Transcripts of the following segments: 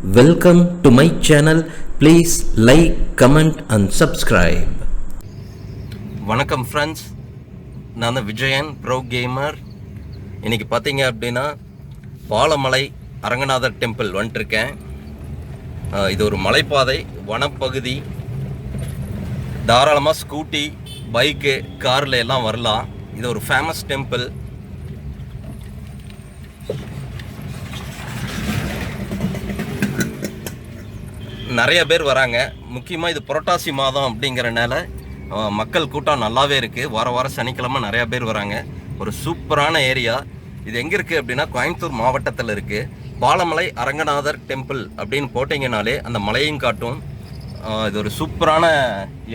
Welcome to my channel. Please like, comment and subscribe. வணக்கம் friends, நான் தான் Vijayan bro gamer. இன்றைக்கி பார்த்தீங்க அப்படின்னா பாலமலை அரங்கநாதர் டெம்பிள் வந்துட்டுருக்கேன். இது ஒரு மலைப்பாதை, வனப்பகுதி. தாராளமாக ஸ்கூட்டி, பைக்கு, காரில் எல்லாம் வரலாம். இது ஒரு ஃபேமஸ் டெம்பிள். நிறைய பேர் வராங்க. முக்கியமாக இது புரட்டாசி மாதம் அப்படிங்கிறனால மக்கள் கூட்டம் நல்லாவே இருக்குது. வாரம் சனிக்கிழமை நிறையா பேர் வராங்க. ஒரு சூப்பரான ஏரியா. இது எங்கே இருக்குது அப்படின்னா கோயம்புத்தூர் மாவட்டத்தில் இருக்குது. பாலமலை அரங்கநாதர் டெம்பிள் அப்படின்னு போட்டிங்கனாலே அந்த மலையும் காட்டும். இது ஒரு சூப்பரான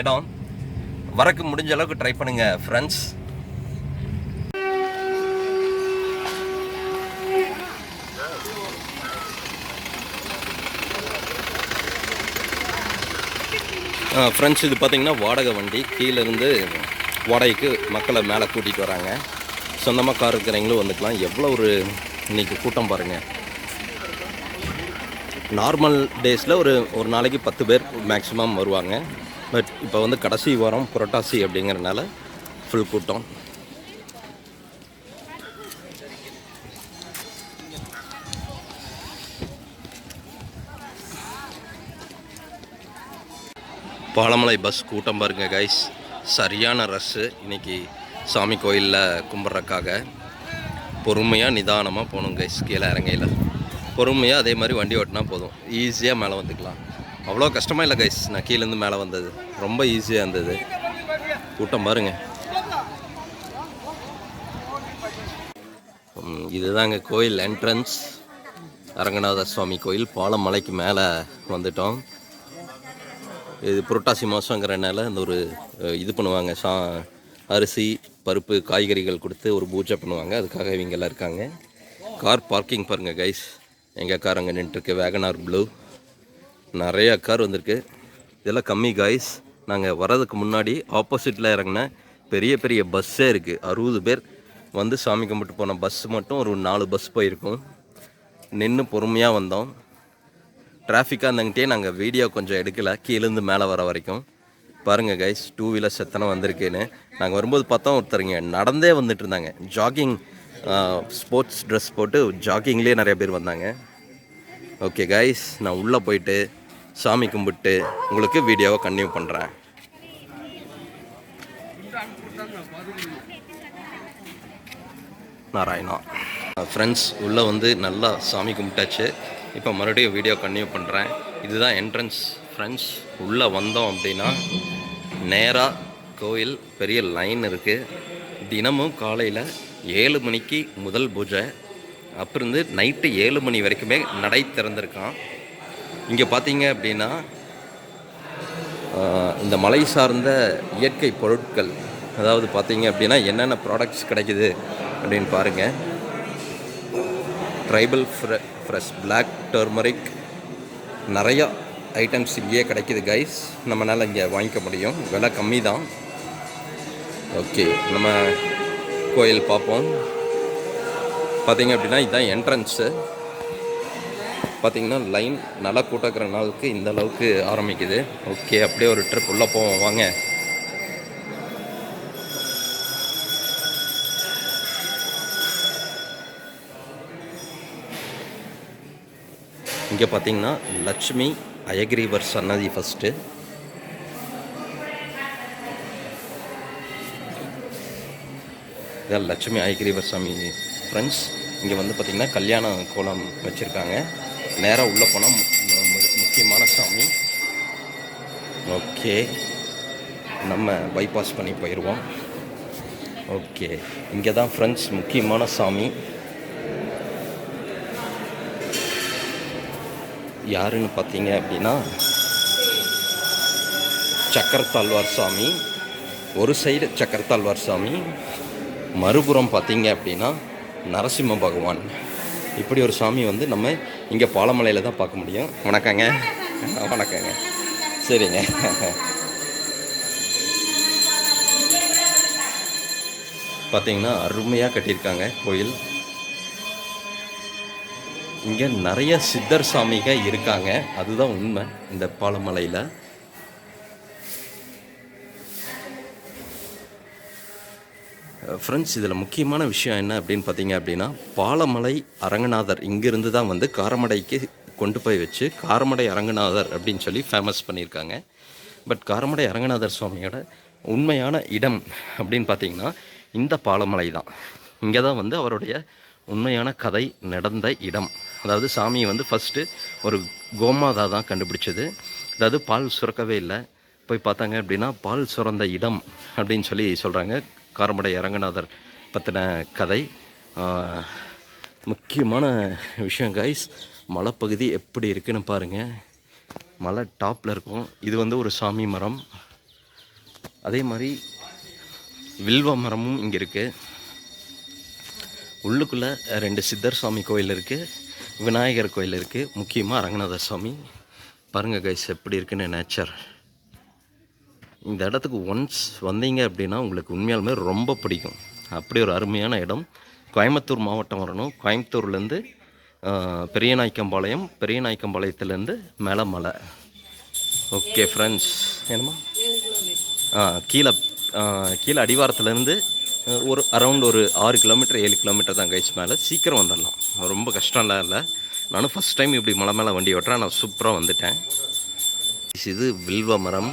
இடம். வரக்கு முடிஞ்ச அளவுக்கு ட்ரை பண்ணுங்கள் ஃப்ரெண்ட்ஸ். ஃப்ரெண்ட்ஸ், இது பார்த்திங்கன்னா வாடகை வண்டி. கீழேருந்து வாடகைக்கு மக்களை மேலே கூட்டிகிட்டு வராங்க. சொந்தமாக கார் இருக்கிறவங்களும் வந்துக்கலாம். எவ்வளோ இன்றைக்கி கூட்டம் பாருங்கள். நார்மல் டேஸில் ஒரு நாளைக்கு 10 பேர் மேக்ஸிமம் வருவாங்க. பட் இப்போ வந்து கடைசி வாரம் புரட்டாசி அப்படிங்கிறனால ஃபுல் கூட்டம். பாலமலை பஸ் கூட்டம் பாருங்க கைஸ். சரியான ரஷ்ஷு இன்றைக்கி சாமி கோயிலில் கும்பிட்றக்காக. பொறுமையாக நிதானமாக போகணும் கைஸ். கீழே இறங்கையில் பொறுமையாக அதே மாதிரி வண்டி ஓட்டினா போதும். ஈஸியாக மேலே வந்துக்கலாம். அவ்வளோ கஷ்டமாக இல்லை கைஸ். நான் கீழேருந்து மேலே வந்தது ரொம்ப ஈஸியாக இருந்தது. கூட்டம் பாருங்கள். இதுதாங்க கோயில் என்ட்ரன்ஸ். அரங்கநாத சுவாமி கோயில் பாலமலைக்கு மேலே வந்துட்டோம். இது புரட்டாசி மாதங்கிறனால இந்த இது பண்ணுவாங்க. அரிசி, பருப்பு, காய்கறிகள் கொடுத்து ஒரு பூஜை பண்ணுவாங்க. அதுக்காக இவங்கெல்லாம் இருக்காங்க. கார் பார்க்கிங் பாருங்கள் கைஸ். எங்கள் கார் அங்கே நின்றுருக்கு. WagonR blue. நிறையா கார் வந்திருக்கு. இதெல்லாம் கம்மி கைஸ். நாங்கள் வர்றதுக்கு முன்னாடி ஆப்போசிட்டில் இறங்கின பெரிய பெரிய பஸ்ஸே இருக்குது. 60 பேர் வந்து சாமி கும்பிட்டு போன பஸ் மட்டும் ஒரு 4 பஸ் போயிருக்கோம். நின்று பொறுமையாக வந்தோம். டிராஃபிக்காக இருந்தங்கிட்டே நாங்கள் வீடியோ கொஞ்சம் எடுக்கலை. கீழேருந்து மேலே வர வரைக்கும் பாருங்கள் கைஸ். 2 வீலர்ஸ் எத்தனை வந்திருக்குன்னு. நாங்கள் வரும்போது பார்த்தோம் ஒருத்தருங்க நடந்தே வந்துட்டு இருந்தாங்க. ஜாகிங், ஸ்போர்ட்ஸ் ட்ரெஸ் போட்டு ஜாகிங்லேயே நிறைய பேர் வந்தாங்க. ஓகே கைஸ், நான் உள்ளே போயிட்டு சாமி கும்பிட்டு உங்களுக்கு வீடியோவை கன்டினியூ பண்ணுறேன். நாராயணா ஃப்ரெண்ட்ஸ், உள்ளே வந்து நல்லா சாமி கும்பிட்டாச்சு. இப்போ மறுபடியும் வீடியோ கன்டினியூ பண்ணுறேன். இதுதான் என்ட்ரன்ஸ் ஃப்ரெண்ட்ஸ். உள்ளே வந்தோம் அப்படின்னா நேராக கோயில். பெரிய லைன் இருக்குது. தினமும் காலையில் 7 மணிக்கு முதல் பூஜை. அப்புறம் நைட்டு 7 மணி வரைக்குமே நடை திறந்திருக்கான். இங்கே பார்த்தீங்க அப்படின்னா இந்த மலை சார்ந்த இயற்கை பொருட்கள், அதாவது பார்த்தீங்க அப்படின்னா என்னென்ன ப்ராடக்ட்ஸ் கிடைக்குது அப்படின்னு பாருங்கள். ட்ரைபல் ஃப்ரெஷ், பிளாக் டர்மரிக், நிறையா ஐட்டம்ஸ் இங்கேயே கிடைக்கிது கைஸ். நம்மளால் இங்கே வாங்கிக்க முடியும். விலை கம்மி தான். ஓகே, நம்ம கோயில் பார்ப்போம். பார்த்திங்க அப்படின்னா இதுதான் என்ட்ரன்ஸு. பார்த்திங்கன்னா லைன் நல்லா கூட்டக்கிற நாளுக்கு இந்த அளவுக்கு ஆரம்பிக்குது. ஓகே, அப்படியே ஒரு ட்ரிப் உள்ளே போவோம் வாங்க. இங்கே பார்த்தீங்கன்னா லட்சுமி அயகிரிவர் சன்னதி ஃபஸ்ட்டு. இதான் லட்சுமி அயகிரிவர் சாமி ஃப்ரெண்ட்ஸ். இங்கே வந்து பார்த்திங்கன்னா கல்யாண கோலம் வச்சுருக்காங்க. நேராக உள்ளே போனால் முக்கியமான சாமி. ஓகே, நம்ம பைபாஸ் பண்ணி போயிடுவோம். ஓகே, இங்கே தான் ஃப்ரெண்ட்ஸ் முக்கியமான சாமி. யாருன்னு பார்த்தீங்க அப்படின்னா சக்கரத்தாழ்வார் சாமி. ஒரு சைடு சக்கரத்தாழ்வார் சாமி, மறுபுறம் பார்த்தீங்க அப்படின்னா நரசிம்ம பகவான். இப்படி ஒரு சாமி வந்து நம்ம இங்கே பாலமலையில் தான் பார்க்க முடியும். வணக்கங்க. வணக்கங்க. சரிங்க. பார்த்தீங்கன்னா அருமையாக கட்டியிருக்காங்க கோயில். இங்கே நிறைய சித்தர் சாமிக இருக்காங்க, அதுதான் உண்மை இந்த பாலமலையில். ஃப்ரெண்ட்ஸ், இதில் முக்கியமான விஷயம் என்ன அப்படின்னு பார்த்தீங்க அப்படின்னா, பாலமலை அரங்கநாதர் இங்கேருந்து தான் வந்து காரமடைக்கு கொண்டு போய் வச்சு காரமடை அரங்கநாதர் அப்படின்னு சொல்லி ஃபேமஸ் பண்ணியிருக்காங்க. பட் காரமடை அரங்கநாதர் சுவாமியோட உண்மையான இடம் அப்படின்னு பார்த்தீங்கன்னா இந்த பாலமலை தான். இங்கே தான் வந்து அவருடைய உண்மையான கதை நடந்த இடம். அதாவது சாமியை வந்து ஃபஸ்ட்டு ஒரு கோமாதா தான் கண்டுபிடிச்சது. அதாவது பால் சுரக்கவே இல்லை, போய் பார்த்தாங்க அப்படின்னா பால் சுரந்த இடம் அப்படின்னு சொல்லி சொல்கிறாங்க. காரமடை அரங்கநாதர் பற்றின கதை. முக்கியமான விஷயம் கைஸ், மலைப்பகுதி எப்படி இருக்குன்னு பாருங்கள். மலை டாப்பில் இருக்கும். இது வந்து ஒரு சாமி மரம். அதே மாதிரி வில்வ மரமும் இங்கே இருக்குது. உள்ளுக்குள்ளே 2 சித்தர் சாமி கோயில் இருக்குது, விநாயகர் கோயில் இருக்குது, முக்கியமாக அரங்கநாதர் சாமி. பாருங்கள் கைஸ் எப்படி இருக்குன்னு நேச்சர். இந்த இடத்துக்கு ஒன்ஸ் வந்தீங்க அப்படின்னா உங்களுக்கு உண்மையாலுமே ரொம்ப பிடிக்கும். அப்படி ஒரு அருமையான இடம். கோயம்புத்தூர் மாவட்டம் வரணும். கோயம்புத்தூர்லேருந்து பெரியநாயக்கம்பாளையம், பெரியநாயக்கம்பாளையத்துலேருந்து மேலே மலை. ஓகே ஃப்ரெண்ட்ஸ், என்னம்மா கீழே அடிவாரத்துலேருந்து ஒரு அரௌண்ட் ஒரு 6 கிலோமீட்டர் 7 கிலோமீட்டர் தான் கைஸ் மேலே. சீக்கிரம் வந்துடலாம், ரொம்ப கஷ்டம்லாம் இல்லை. நானும் ஃபஸ்ட் டைம் இப்படி மலை மேலே வண்டி ஓட்டுறேன், நான் சூப்பராக வந்துட்டேன். இது வில்வ மரம்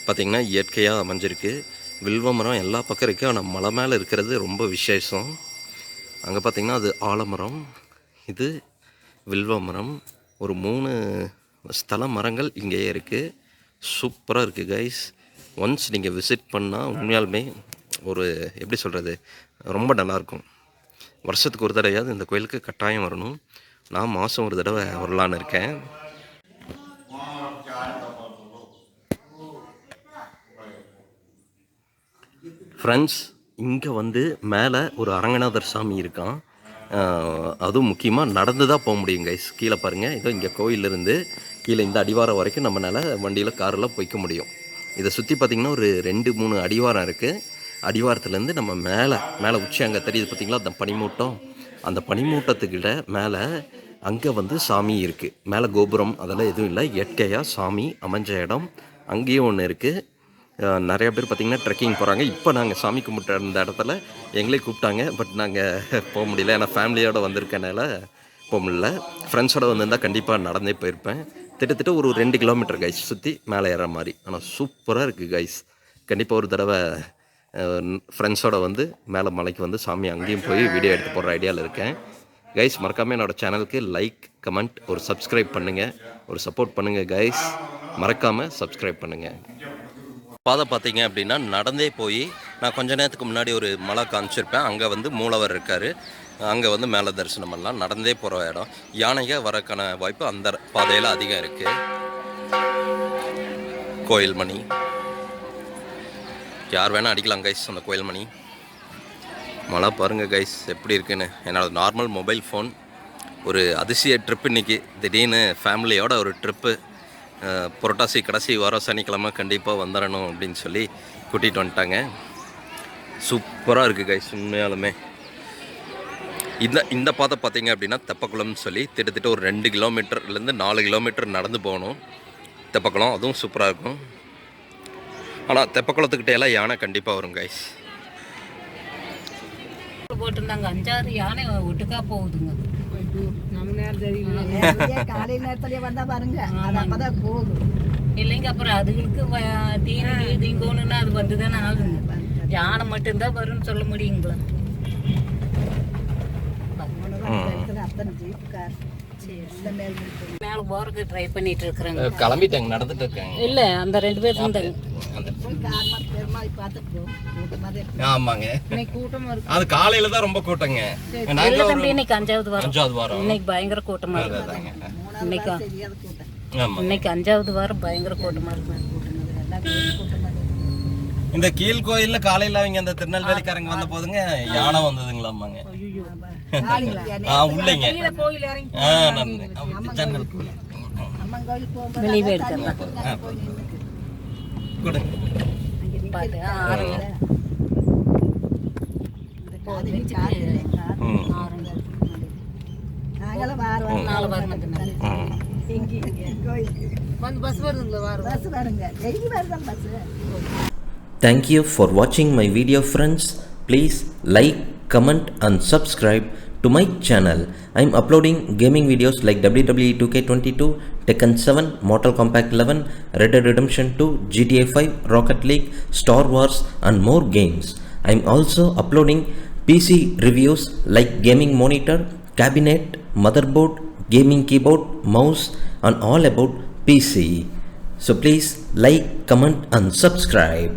பார்த்திங்கன்னா இயற்கையாக அமைஞ்சிருக்கு. வில்வ மரம் எல்லா பக்கம் இருக்குது, ஆனால் மலை மேலே இருக்கிறது ரொம்ப விசேஷம். அங்கே பார்த்திங்கன்னா அது ஆலமரம், இது வில்வ மரம். ஒரு 3 ஸ்தல மரங்கள் இங்கேயே இருக்குது. சூப்பராக இருக்குது கைஸ். ஒன்ஸ் நீங்கள் விசிட் பண்ணால் உண்மையாலுமே ஒரு எப்படி சொல்கிறது, ரொம்ப நல்லாயிருக்கும். வருஷத்துக்கு ஒரு தடவையாவது இந்த கோயிலுக்கு கட்டாயம் வரணும். நான் மாதம் ஒரு தடவை வரலான்னு இருக்கேன். ஃப்ரெண்ட்ஸ், இங்கே வந்து மேலே ஒரு அரங்கநாதர் சாமி இருக்கான். அதுவும் முக்கியமாக நடந்து தான் போக முடியும் கைஸ். கீழே பாருங்கள், இதோ இங்கே கோயிலிருந்து கீழே இந்த அடிவாரம் வரைக்கும் நம்மளால் வண்டியில் காரில் போய்க்க முடியும். இதை சுற்றி பார்த்திங்கன்னா ஒரு 2-3 அடிவாரம் இருக்குது. அடிவாரத்துலேருந்து நம்ம மேலே உச்சி அங்கே தெரியுது பார்த்திங்களா, அந்த பனிமூட்டம். அந்த பனிமூட்டத்துக்கிட்ட மேலே அங்கே வந்து சாமி இருக்குது. மேலே கோபுரம் அதெல்லாம் எதுவும் இல்லை, இயற்கையாக சாமி அமைஞ்ச இடம். அங்கேயும் ஒன்று இருக்குது. நிறைய பேர் பார்த்திங்கன்னா ட்ரெக்கிங் போகிறாங்க. இப்போ நாங்கள் சாமி கும்பிட்ட அந்த இடத்துல எங்களே கூப்பிட்டாங்க, பட் நாங்கள் போக முடியல. ஏன்னா ஃபேமிலியோடு வந்திருக்கனால போக முடியல. ஃப்ரெண்ட்ஸோடு வந்திருந்தால் கண்டிப்பாக நடந்தே போயிருப்பேன். கிட்டத்தட்ட ஒரு 2 கிலோமீட்டர் கைஸ் சுற்றி மேலே ஏற மாதிரி. ஆனால் சூப்பராக இருக்குது கைஸ். கண்டிப்பாக ஒரு தடவை ஃப்ரெண்ட்ஸோடு வந்து மேலே மலைக்கு வந்து சாமி அங்கேயும் போய் வீடியோ எடுத்து போடுற ஐடியாவில் இருக்கேன் கைஸ். மறக்காமல் என்னோடய சேனலுக்கு லைக், கமெண்ட், ஒரு சப்ஸ்கிரைப் பண்ணுங்கள், ஒரு சப்போர்ட் பண்ணுங்கள் கைஸ். மறக்காமல் சப்ஸ்கிரைப் பண்ணுங்கள். பாதை பார்த்தீங்க அப்படின்னா நடந்தே போய் நான் கொஞ்ச நேரத்துக்கு முன்னாடி ஒரு மலை காமிச்சிருப்பேன். அங்கே வந்து மூலவர் இருக்கார். அங்கே வந்து மேலே தரிசனம் பண்ணலாம். நடந்தே போகிற இடம். யானைக வரக்கான வாய்ப்பு அந்த பாதையில் அதிகம் இருக்குது. கோயில் மணி யார் வேணால் அடிக்கலாம் கைஸ். அந்த கோயில் மணி மழை பாருங்கள் கைஸ் எப்படி இருக்குன்னு. என்னோடய நார்மல் மொபைல் ஃபோன் ஒரு அதிசய ட்ரிப்பு இன்றைக்கி. திடீர்னு ஃபேமிலியோட ஒரு ட்ரிப்பு. புரட்டாசி கடைசி வாரம் சனிக்கிழமை கண்டிப்பாக வந்துடணும் அப்படின்னு சொல்லி கூட்டிகிட்டு வந்துட்டாங்க. சூப்பராக இருக்குது கைஸ் உண்மையாலுமே. இந்த பாதை பார்த்தீங்க அப்படின்னா தெப்பக்குளம்னு சொல்லி கிட்டத்தட்ட ஒரு 2 கிலோமீட்டர்லேருந்து 4 கிலோமீட்டர் நடந்து போகணும் தெப்பக்குளம். அதுவும் சூப்பராக இருக்கும். ஆனால் தெப்பக்குளத்துக்கிட்டே எல்லாம் யானை கண்டிப்பாக வரும் கைஸ். போட்டிருந்தாங்க 5-6 யானை ஒட்டுக்கா போகுதுங்க. இல்லைங்க, அப்புறம் அதுகளுக்கு தீங்கோணுன்னா அது வந்துதானே ஆகுங்க. யானை மட்டும்தான் வரும்னு சொல்ல முடியுங்களா? மேல போறதுக்கு ட்ரை பண்ணிட்டு இருக்கிறாங்க. கிளம்பிட்டாங்க, நடந்துட்டு இருக்காங்க. இல்ல, அந்த 2 பேர் இருந்தாங்க. ஆமாங்க, அது காலையில தான் ரொம்ப கூட்டங்க. இன்னைக்கு 5வது வாரம். இன்னைக்கு பயங்கர கூட்டமா இருக்கு. இன்னைக்கு 5வது வாரம் பயங்கர கூட்டமா இருக்கு. இந்த கீழ் கோயில்ல காலையில அவங்க அந்த திருநெல்வேலிக்காரங்க வந்த போதுங்க யானை வந்ததுங்களாமாங்க. உள்ளங்க வெளியே எடுத்து நாங்களாம் வாரம் நாலு வரணுங்க வந்து பஸ் வருதுங்களா வாரம் பஸ் வருங்க டெய்லி வருதான் bus Thank you for watching my video, friends. Please like, comment and subscribe to my channel. I am uploading gaming videos like WWE 2K22, Tekken 7, Mortal Kombat 11, Red Dead Redemption 2, GTA 5, Rocket League, Star Wars and more games. I am also uploading PC reviews like gaming monitor, cabinet, motherboard, gaming keyboard, mouse and all about PC. So please like, comment and subscribe.